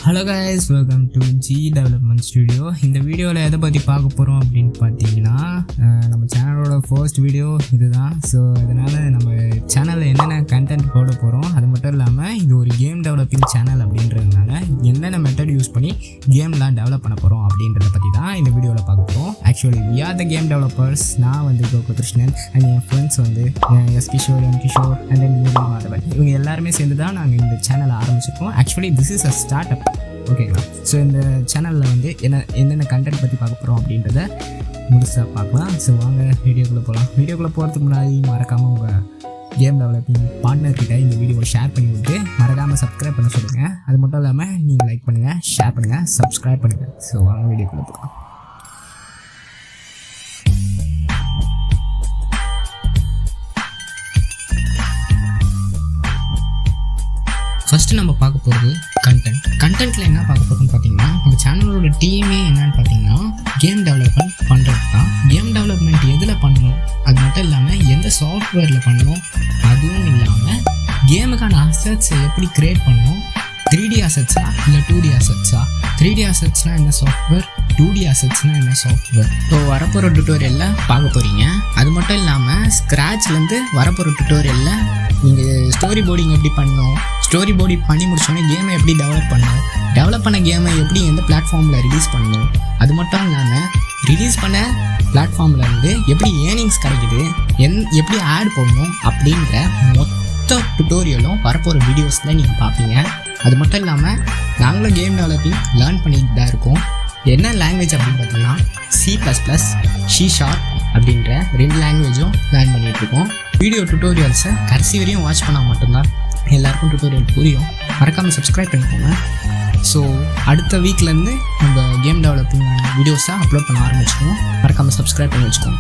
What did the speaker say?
Hello guys, welcome to G development studio. இந்த வீடியோவில் எதை பற்றி பார்க்க போகிறோம் அப்படின்னு பார்த்தீங்கன்னா, நம்ம சேனலோட ஃபர்ஸ்ட் வீடியோ இதுதான். ஸோ அதனால் நம்ம சேனலில் என்னென்ன கண்டென்ட் போட போகிறோம், அது மட்டும் இல்லாமல் இது ஒரு கேம் டெவலப்பிங் சேனல் அப்படின்றதுனால என்னென்ன மெத்தட் யூஸ் பண்ணி கேம்லாம் டெவலப் பண்ண போகிறோம் அப்படின்றத பற்றி தான் இந்த வீடியோவில் பார்க்க போகிறோம். Actually we are the game developers. நான் வந்து கோகுகிருஷ்ணன் அண்ட் என் ஃப்ரெண்ட்ஸ் வந்து S Kishore, M Kishore and then Murali Madhavan. இவங்க எல்லாருமே சேர்ந்து தான் நாங்கள் இந்த சேனலை ஆரம்பிச்சிருக்கோம். Actually this is a start, ஓகேங்களா? ஸோ இந்த சேனலில் வந்து என்னென்ன கண்டென்ட் பற்றி பார்க்க போகிறோம் அப்படின்றத முழுசாக பார்க்கலாம். ஸோ வாங்க வீடியோக்குள்ளே போகலாம். வீடியோக்குள்ளே போகிறதுக்கு முன்னாடி மறக்காமல் உங்கள் கேம் டெவலப்பிங் பார்ட்னர்கிட்ட இந்த வீடியோவை ஷேர் பண்ணி விட்டு மறக்காமல் சப்ஸ்கிரைப் பண்ண சொல்லுங்கள். அது மட்டும் இல்லாமல் நீங்கள் லைக் பண்ணுங்கள், ஷேர் பண்ணுங்கள், சப்ஸ்கிரைப் பண்ணுங்கள். ஸோ வாங்க வீடியோக்குள்ளே போகலாம். ஃபஸ்ட்டு நம்ம பார்க்க போகிறது கண்டென்ட்டில் என்ன பார்க்க போகிறோம்னு பார்த்தீங்கன்னா, நம்ம சேனலோட டீமே என்னன்னு பார்த்தீங்கன்னா கேம் டெவலப்மெண்ட் பண்ணுறது தான். கேம் டெவலப்மெண்ட் எதில் பண்ணணும், அது மட்டும் இல்லாமல் எந்த சாஃப்ட்வேரில் பண்ணணும், அதுவும் இல்லாமல் கேமுக்கான அசட்ஸை எப்படி க்ரியேட் பண்ணணும், 3D அசட்ஸா இல்லை 2D அசட்ஸா, 3D அசட்ஸ்னால் என்ன சாஃப்ட்வேர், 2D அசட்ஸ்னால் என்ன சாஃப்ட்வேர். ஸோ வரப்போகிற டுட்டோரியலில் பார்க்க போகிறீங்க. அது மட்டும் இல்லாமல் ஸ்க்ராட்ச்லேருந்து வரப்போகிற டுட்டோரியலில் நீங்கள் ஸ்டோரி போர்டிங் எப்படி பண்ணணும், ஸ்டோரி போர்டிங் பண்ணி முடிச்சோடனே கேமை எப்படி டெவலப் பண்ணணும், டெவலப் பண்ண கேமை எப்படி எந்த பிளாட்ஃபார்மில் ரிலீஸ் பண்ணணும், அது மட்டும் இல்லாமல் ரிலீஸ் பண்ண பிளாட்ஃபார்ம்லேருந்து எப்படி ஏர்னிங்ஸ் கிடைக்குது, எப்படி ஆட் பண்ணணும் அப்படின்ற மொத்த டுட்டோரியலும் வரப்போகிற வீடியோஸில் நீங்கள் பார்ப்பீங்க. அது மட்டும் இல்லாமல் நாங்களும் கேம் டெவலப்பிங் லேர்ன் பண்ணிட்டு தான் இருக்கோம். என்ன லாங்குவேஜ் அப்படின்னு பார்த்தீங்கன்னா C++, C# அப்படின்ற 2 லாங்குவேஜும் லேர்ன் பண்ணிகிட்ருக்கோம். வீடியோ டுட்டோரியல்ஸை கடைசி வரையும் வாட்ச் பண்ணால் மட்டும்தான் எல்லாருக்கும் டுட்டோரியல் புரியும். மறக்காமல் சப்ஸ்கிரைப் பண்ணிக்கோங்க. ஸோ அடுத்த வீக்லேருந்து நம்ம கேம் டெவலப்பிங்கான வீடியோஸை அப்லோட் பண்ண ஆரம்பிச்சிடுவோம். மறக்காமல் சப்ஸ்கிரைப் பண்ணி வச்சுக்கோங்க.